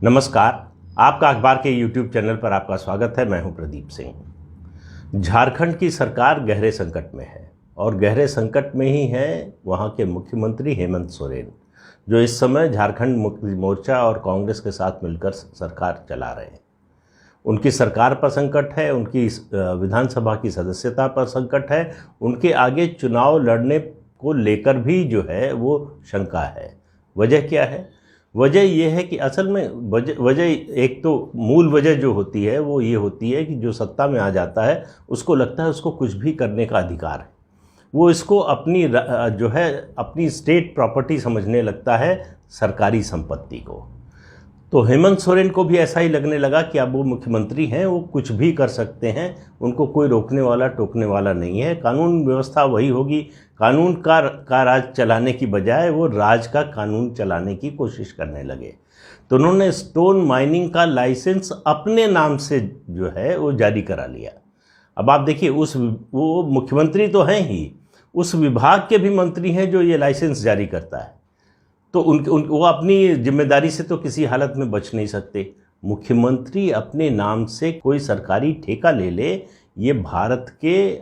नमस्कार। आपका अखबार के YouTube चैनल पर आपका स्वागत है। मैं हूं प्रदीप सिंह। झारखंड की सरकार गहरे संकट में है और गहरे संकट में ही है वहां के मुख्यमंत्री हेमंत सोरेन, जो इस समय झारखंड मुक्ति मोर्चा और कांग्रेस के साथ मिलकर सरकार चला रहे हैं। उनकी सरकार पर संकट है, उनकी विधानसभा की सदस्यता पर संकट है, उनके आगे चुनाव लड़ने को लेकर भी जो है वो शंका है। वजह क्या है? वजह यह है कि असल में वजह एक तो मूल वजह जो होती है वो ये होती है कि जो सत्ता में आ जाता है उसको लगता है उसको कुछ भी करने का अधिकार है। वो इसको अपनी जो है अपनी स्टेट प्रॉपर्टी समझने लगता है, सरकारी संपत्ति को। तो हेमंत सोरेन को भी ऐसा ही लगने लगा कि अब वो मुख्यमंत्री हैं, वो कुछ भी कर सकते हैं, उनको कोई रोकने वाला टोकने वाला नहीं है। कानून व्यवस्था वही होगी। कानून का राज चलाने की बजाय वो राज का कानून चलाने की कोशिश करने लगे। तो उन्होंने स्टोन माइनिंग का लाइसेंस अपने नाम से जो है वो जारी करा लिया। अब आप देखिए, वो मुख्यमंत्री तो हैं ही, उस विभाग के भी मंत्री हैं जो ये लाइसेंस जारी करता है। तो वो अपनी जिम्मेदारी से तो किसी हालत में बच नहीं सकते। मुख्यमंत्री अपने नाम से कोई सरकारी ठेका ले ले, ये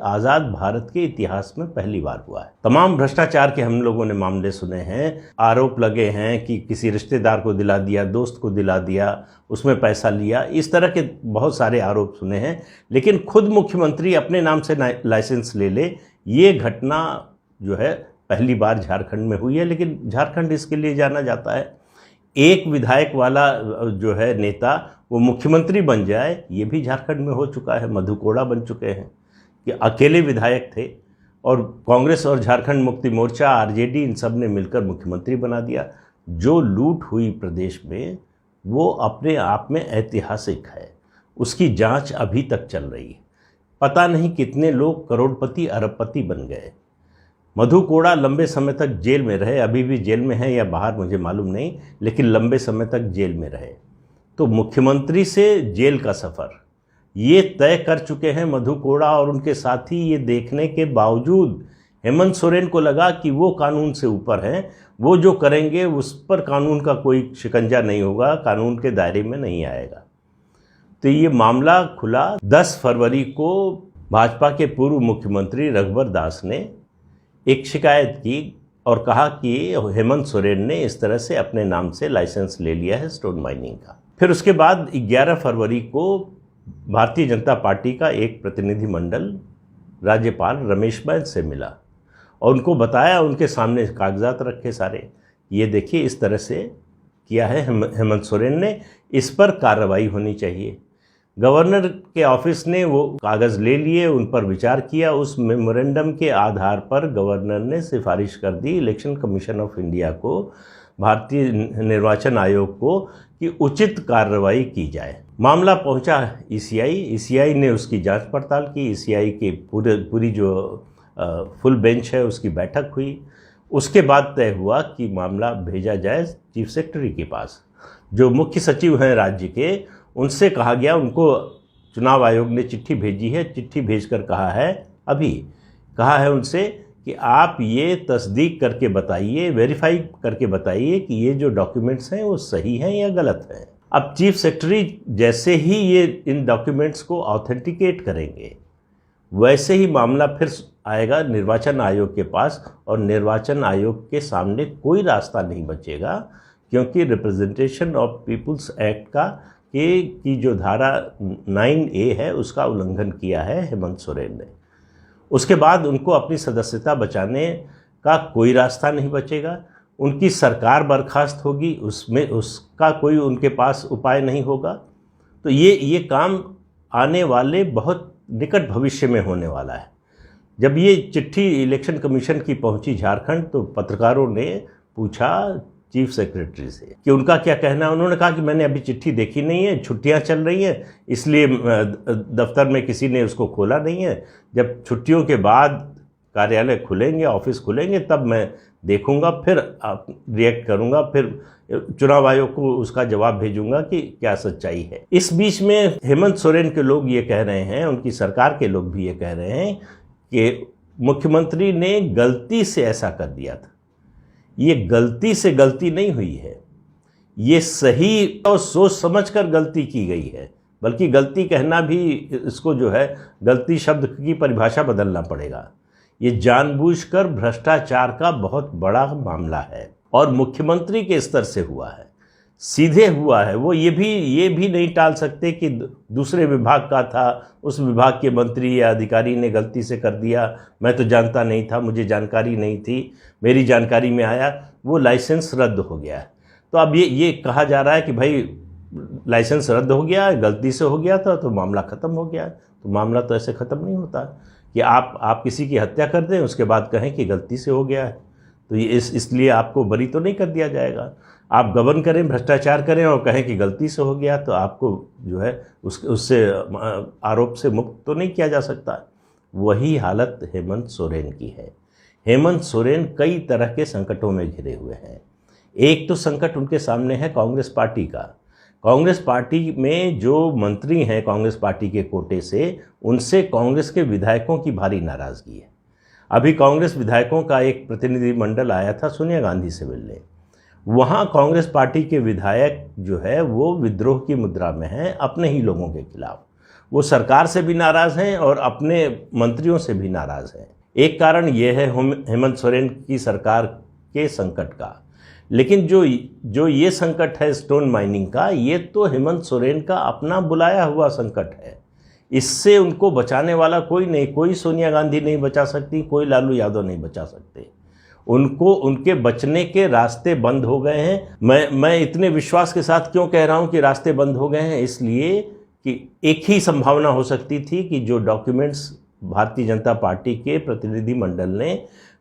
आज़ाद भारत के इतिहास में पहली बार हुआ है। तमाम भ्रष्टाचार के हम लोगों ने मामले सुने हैं, आरोप लगे हैं कि किसी रिश्तेदार को दिला दिया, दोस्त को दिला दिया, उसमें पैसा लिया, इस तरह के बहुत सारे आरोप सुने हैं। लेकिन खुद मुख्यमंत्री अपने नाम से लाइसेंस ले ले, ये घटना जो है पहली बार झारखंड में हुई है। लेकिन झारखंड इसके लिए जाना जाता है। एक विधायक वाला जो है नेता वो मुख्यमंत्री बन जाए, ये भी झारखंड में हो चुका है। मधु कोड़ा बन चुके हैं कि अकेले विधायक थे और कांग्रेस और झारखंड मुक्ति मोर्चा, आरजेडी, इन सब ने मिलकर मुख्यमंत्री बना दिया। जो लूट हुई प्रदेश में वो अपने आप में ऐतिहासिक है। उसकी जांच अभी तक चल रही है। पता नहीं कितने लोग करोड़पति अरबपति बन गए। मधु कोड़ा लंबे समय तक जेल में रहे, अभी भी जेल में है या बाहर मुझे मालूम नहीं, लेकिन लंबे समय तक जेल में रहे। तो मुख्यमंत्री से जेल का सफ़र ये तय कर चुके हैं मधु कोड़ा और उनके साथी। ये देखने के बावजूद हेमंत सोरेन को लगा कि वो कानून से ऊपर हैं, वो जो करेंगे उस पर कानून का कोई शिकंजा नहीं होगा, कानून के दायरे में नहीं आएगा। तो ये मामला खुला 10 फरवरी को। भाजपा के पूर्व मुख्यमंत्री रघुवर दास ने एक शिकायत की और कहा कि हेमंत सोरेन ने इस तरह से अपने नाम से लाइसेंस ले लिया है स्टोन माइनिंग का। फिर उसके बाद 11 फरवरी को भारतीय जनता पार्टी का एक प्रतिनिधिमंडल राज्यपाल रमेश बैस से मिला और उनको बताया, उनके सामने कागजात रखे सारे, ये देखिए इस तरह से किया है हेमंत सोरेन ने, इस पर कार्रवाई होनी चाहिए। गवर्नर के ऑफिस ने वो कागज़ ले लिए, उन पर विचार किया। उस मेमोरेंडम के आधार पर गवर्नर ने सिफारिश कर दी इलेक्शन कमीशन ऑफ इंडिया को, भारतीय निर्वाचन आयोग को, कि उचित कार्रवाई की जाए। मामला पहुंचा ईसीआई ने उसकी जांच पड़ताल की। ईसीआई की पूरी जो फुल बेंच है उसकी बैठक हुई। उसके बाद तय हुआ कि मामला भेजा जाए चीफ सेक्रेटरी के पास। जो मुख्य सचिव हैं राज्य के, उनसे कहा गया, उनको चुनाव आयोग ने चिट्ठी भेजी है। चिट्ठी भेजकर कहा है उनसे कि आप ये तस्दीक करके बताइए, वेरीफाई करके बताइए कि ये जो डॉक्यूमेंट्स हैं वो सही हैं या गलत हैं। अब चीफ सेक्रेटरी जैसे ही ये इन डॉक्यूमेंट्स को ऑथेंटिकेट करेंगे, वैसे ही मामला फिर आएगा निर्वाचन आयोग के पास और निर्वाचन आयोग के सामने कोई रास्ता नहीं बचेगा, क्योंकि रिप्रेजेंटेशन ऑफ पीपुल्स एक्ट की जो धारा 9A है उसका उल्लंघन किया है हेमंत सोरेन ने। उसके बाद उनको अपनी सदस्यता बचाने का कोई रास्ता नहीं बचेगा। उनकी सरकार बर्खास्त होगी, उसमें उसका कोई उनके पास उपाय नहीं होगा। तो ये काम आने वाले बहुत निकट भविष्य में होने वाला है। जब ये चिट्ठी इलेक्शन कमीशन की पहुंची झारखंड, तो पत्रकारों ने पूछा चीफ सेक्रेटरी से कि उनका क्या कहना है। उन्होंने कहा कि मैंने अभी चिट्ठी देखी नहीं है, छुट्टियां चल रही हैं, इसलिए दफ्तर में किसी ने उसको खोला नहीं है। जब छुट्टियों के बाद कार्यालय खुलेंगे, ऑफिस खुलेंगे, तब मैं देखूंगा, फिर रिएक्ट करूंगा, फिर चुनाव आयोग को उसका जवाब भेजूंगा कि क्या सच्चाई है। इस बीच में हेमंत सोरेन के लोग ये कह रहे हैं, उनकी सरकार के लोग भी ये कह रहे हैं कि मुख्यमंत्री ने गलती से ऐसा कर दिया था। ये गलती से गलती नहीं हुई है, ये सही और सोच समझकर गलती की गई है, बल्कि गलती कहना भी इसको जो है गलती शब्द की परिभाषा बदलना पड़ेगा। ये जानबूझकर भ्रष्टाचार का बहुत बड़ा मामला है और मुख्यमंत्री के स्तर से हुआ है, सीधे हुआ है। वो ये भी नहीं टाल सकते कि दूसरे विभाग का था, उस विभाग के मंत्री या अधिकारी ने गलती से कर दिया, मैं तो जानता नहीं था, मुझे जानकारी नहीं थी, मेरी जानकारी में आया, वो लाइसेंस रद्द हो गया। तो अब ये कहा जा रहा है कि भाई लाइसेंस रद्द हो गया, गलती से हो गया था तो मामला ख़त्म हो गया। तो मामला तो ऐसे ख़त्म नहीं होता कि आप किसी की हत्या कर दें, उसके बाद कहें कि गलती से हो गया है, तो ये इसलिए आपको बरी तो नहीं कर दिया जाएगा। आप गबन करें, भ्रष्टाचार करें और कहें कि गलती से हो गया, तो आपको जो है उससे आरोप से मुक्त तो नहीं किया जा सकता। वही हालत हेमंत सोरेन की है। हेमंत सोरेन कई तरह के संकटों में घिरे हुए हैं। एक तो संकट उनके सामने है कांग्रेस पार्टी का। कांग्रेस पार्टी में जो मंत्री हैं कांग्रेस पार्टी के कोटे से, उनसे कांग्रेस के विधायकों की भारी नाराज़गी है। अभी कांग्रेस विधायकों का एक प्रतिनिधिमंडल आया था सोनिया गांधी से मिलने। वहाँ कांग्रेस पार्टी के विधायक जो है वो विद्रोह की मुद्रा में हैं अपने ही लोगों के खिलाफ। वो सरकार से भी नाराज़ हैं और अपने मंत्रियों से भी नाराज़ हैं। एक कारण ये है हेमंत सोरेन की सरकार के संकट का। लेकिन जो ये संकट है स्टोन माइनिंग का, ये तो हेमंत सोरेन का अपना बुलाया हुआ संकट है। इससे उनको बचाने वाला कोई नहीं, कोई सोनिया गांधी नहीं बचा सकती, कोई लालू यादव नहीं बचा सकते। उनको उनके बचने के रास्ते बंद हो गए हैं। मैं इतने विश्वास के साथ क्यों कह रहा हूं कि रास्ते बंद हो गए हैं, इसलिए कि एक ही संभावना हो सकती थी कि जो डॉक्यूमेंट्स भारतीय जनता पार्टी के प्रतिनिधि मंडल ने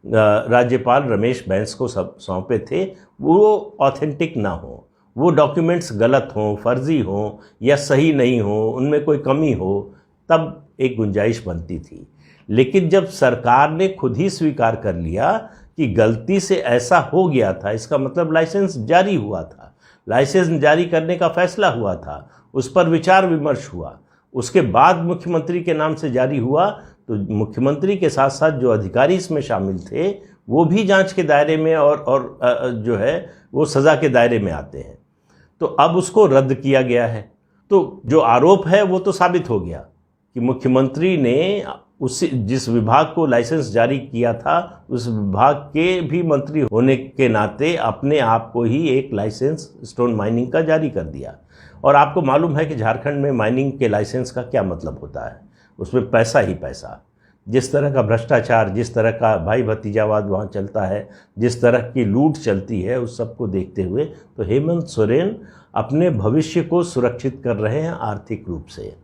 राज्यपाल रमेश बैस को सौंपे थे वो ऑथेंटिक ना हो, वो डॉक्यूमेंट्स गलत हों, फर्जी हों या सही नहीं हो, उनमें कोई कमी हो, तब एक गुंजाइश बनती थी। लेकिन जब सरकार ने खुद ही स्वीकार कर लिया कि गलती से ऐसा हो गया था, इसका मतलब लाइसेंस जारी हुआ था, लाइसेंस जारी करने का फैसला हुआ था, उस पर विचार विमर्श हुआ, उसके बाद मुख्यमंत्री के नाम से जारी हुआ, तो मुख्यमंत्री के साथ साथ जो अधिकारी इसमें शामिल थे वो भी जांच के दायरे में और जो है वो सज़ा के दायरे में आते हैं। तो अब उसको रद्द किया गया है। तो जो आरोप है वो तो साबित हो गया कि मुख्यमंत्री ने जिस विभाग को लाइसेंस जारी किया था उस विभाग के भी मंत्री होने के नाते अपने आप को ही एक लाइसेंस स्टोन माइनिंग का जारी कर दिया। और आपको मालूम है कि झारखंड में माइनिंग के लाइसेंस का क्या मतलब होता है, उसमें पैसा ही पैसा। जिस तरह का भ्रष्टाचार, जिस तरह का भाई भतीजावाद वहाँ चलता है, जिस तरह की लूट चलती है, उस सब को देखते हुए तो हेमंत सोरेन अपने भविष्य को सुरक्षित कर रहे हैं आर्थिक रूप से।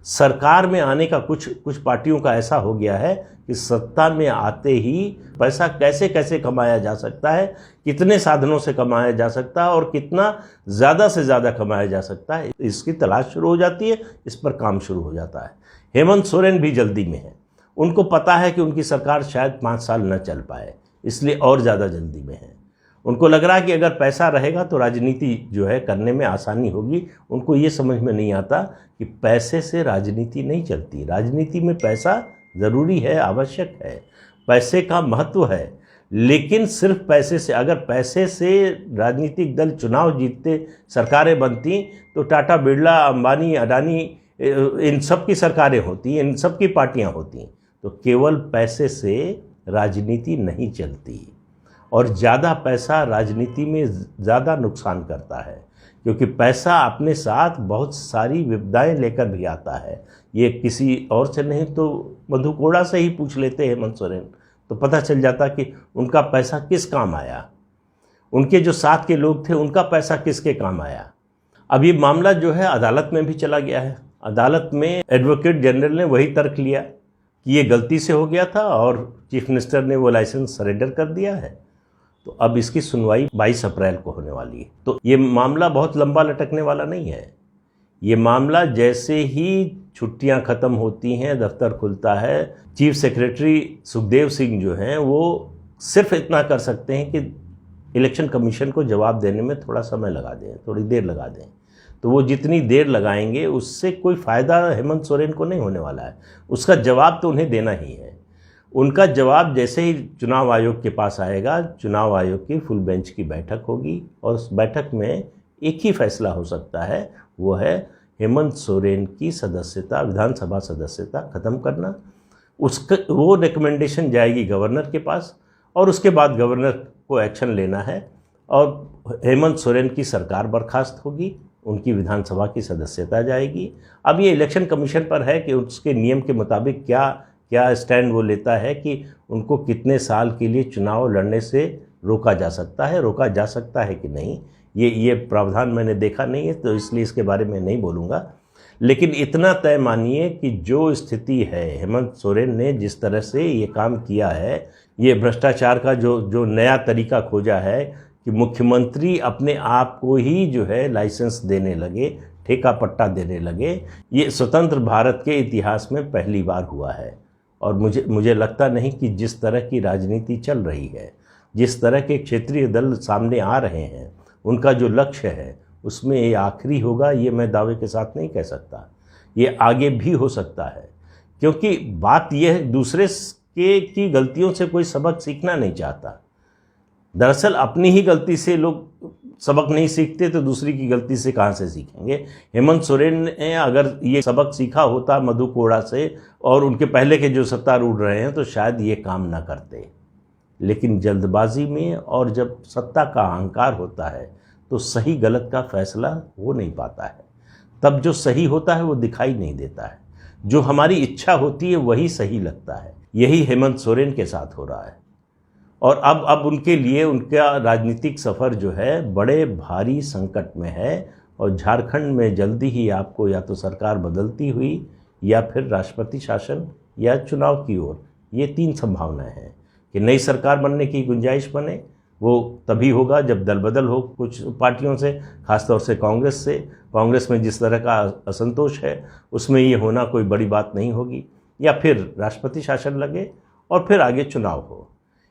सरकार में आने का कुछ पार्टियों का ऐसा हो गया है कि सत्ता में आते ही पैसा कैसे कैसे कमाया जा सकता है, कितने साधनों से कमाया जा सकता है और कितना ज़्यादा से ज़्यादा कमाया जा सकता है, इसकी तलाश शुरू हो जाती है, इस पर काम शुरू हो जाता है। हेमंत सोरेन भी जल्दी में है। उनको पता है कि उनकी सरकार शायद 5 साल न चल पाए, इसलिए और ज़्यादा जल्दी में है। उनको लग रहा है कि अगर पैसा रहेगा तो राजनीति जो है करने में आसानी होगी। उनको ये समझ में नहीं आता कि पैसे से राजनीति नहीं चलती। राजनीति में पैसा ज़रूरी है, आवश्यक है, पैसे का महत्व है, लेकिन सिर्फ पैसे से, अगर पैसे से राजनीतिक दल चुनाव जीतते, सरकारें बनती, तो टाटा, बिरला, अंबानी, अडानी, इन सब की सरकारें होती, इन सब की पार्टियां होती। तो केवल पैसे से राजनीति नहीं चलती और ज़्यादा पैसा राजनीति में ज़्यादा नुकसान करता है, क्योंकि पैसा अपने साथ बहुत सारी विपदाएं लेकर भी आता है। ये किसी और से नहीं तो मधु कोड़ा से ही पूछ लेते हेमंत सोरेन, तो पता चल जाता कि उनका पैसा किस काम आया, उनके जो साथ के लोग थे उनका पैसा किसके काम आया। अब ये मामला जो है अदालत में भी चला गया है। अदालत में एडवोकेट जनरल ने वही तर्क लिया कि ये गलती से हो गया था और चीफ मिनिस्टर ने वो लाइसेंस सरेंडर कर दिया है। तो अब इसकी सुनवाई 22 अप्रैल को होने वाली है। तो ये मामला बहुत लंबा लटकने वाला नहीं है। ये मामला जैसे ही छुट्टियां ख़त्म होती हैं, दफ्तर खुलता है, चीफ सेक्रेटरी सुखदेव सिंह जो हैं वो सिर्फ इतना कर सकते हैं कि इलेक्शन कमीशन को जवाब देने में थोड़ा समय लगा दें, थोड़ी देर लगा दें। तो वो जितनी देर लगाएंगे उससे कोई फ़ायदा हेमंत सोरेन को नहीं होने वाला है। उसका जवाब तो उन्हें देना ही है। उनका जवाब जैसे ही चुनाव आयोग के पास आएगा, चुनाव आयोग की फुल बेंच की बैठक होगी और उस बैठक में एक ही फैसला हो सकता है, वो है हेमंत सोरेन की सदस्यता, विधानसभा सदस्यता ख़त्म करना। उसका वो रिकमेंडेशन जाएगी गवर्नर के पास और उसके बाद गवर्नर को एक्शन लेना है और हेमंत सोरेन की सरकार बर्खास्त होगी, उनकी विधानसभा की सदस्यता जाएगी। अब ये इलेक्शन कमीशन पर है कि उसके नियम के मुताबिक क्या क्या स्टैंड वो लेता है कि उनको कितने साल के लिए चुनाव लड़ने से रोका जा सकता है कि नहीं। ये प्रावधान मैंने देखा नहीं है, तो इसलिए इसके बारे में नहीं बोलूँगा। लेकिन इतना तय मानिए कि जो स्थिति है, हेमंत सोरेन ने जिस तरह से ये काम किया है, ये भ्रष्टाचार का जो नया तरीका खोजा है कि मुख्यमंत्री अपने आप को ही जो है लाइसेंस देने लगे, ठेका पट्टा देने लगे, ये स्वतंत्र भारत के इतिहास में पहली बार हुआ है। और मुझे लगता नहीं कि जिस तरह की राजनीति चल रही है, जिस तरह के क्षेत्रीय दल सामने आ रहे हैं, उनका जो लक्ष्य है उसमें ये आखिरी होगा, ये मैं दावे के साथ नहीं कह सकता। ये आगे भी हो सकता है, क्योंकि बात यह है दूसरे की गलतियों से कोई सबक सीखना नहीं चाहता। दरअसल अपनी ही गलती से लोग सबक नहीं सीखते तो दूसरी की गलती से कहाँ से सीखेंगे। हेमंत सोरेन ने अगर ये सबक सीखा होता मधु कोड़ा से और उनके पहले के जो सत्तारूढ़ रहे हैं, तो शायद ये काम ना करते। लेकिन जल्दबाजी में और जब सत्ता का अहंकार होता है तो सही गलत का फैसला हो नहीं पाता है। तब जो सही होता है वो दिखाई नहीं देता है, जो हमारी इच्छा होती है वही सही लगता है। यही हेमंत सोरेन के साथ हो रहा है। और अब उनके लिए उनका राजनीतिक सफ़र जो है बड़े भारी संकट में है। और झारखंड में जल्दी ही आपको या तो सरकार बदलती हुई या फिर राष्ट्रपति शासन या चुनाव की ओर, ये 3 संभावनाएं हैं कि नई सरकार बनने की गुंजाइश बने। वो तभी होगा जब दल बदल हो कुछ पार्टियों से, खासतौर से कांग्रेस से। कांग्रेस में जिस तरह का असंतोष है उसमें ये होना कोई बड़ी बात नहीं होगी। या फिर राष्ट्रपति शासन लगे और फिर आगे चुनाव हो।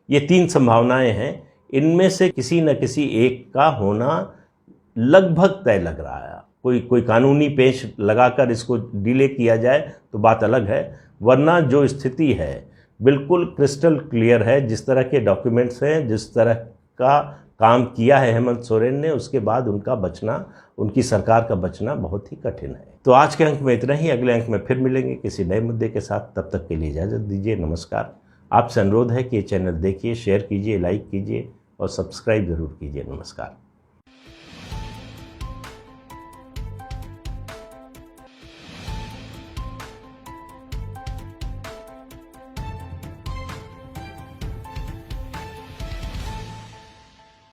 ये 3 संभावनाएं हैं। इनमें से किसी न किसी एक का होना लगभग तय लग रहा है। कोई कानूनी पेच लगाकर इसको डिले किया जाए तो बात अलग है, वरना जो स्थिति है बिल्कुल क्रिस्टल क्लियर है। जिस तरह के डॉक्यूमेंट्स हैं, जिस तरह का काम किया है हेमंत सोरेन ने, उसके बाद उनका बचना, उनकी सरकार का बचना बहुत ही कठिन है। तो आज के अंक में इतना ही। अगले अंक में फिर मिलेंगे किसी नए मुद्दे के साथ। तब तक के लिए इजाज़त दीजिए। नमस्कार। आपसे अनुरोध है कि ये चैनल देखिए, शेयर कीजिए, लाइक कीजिए और सब्सक्राइब ज़रूर कीजिए। नमस्कार।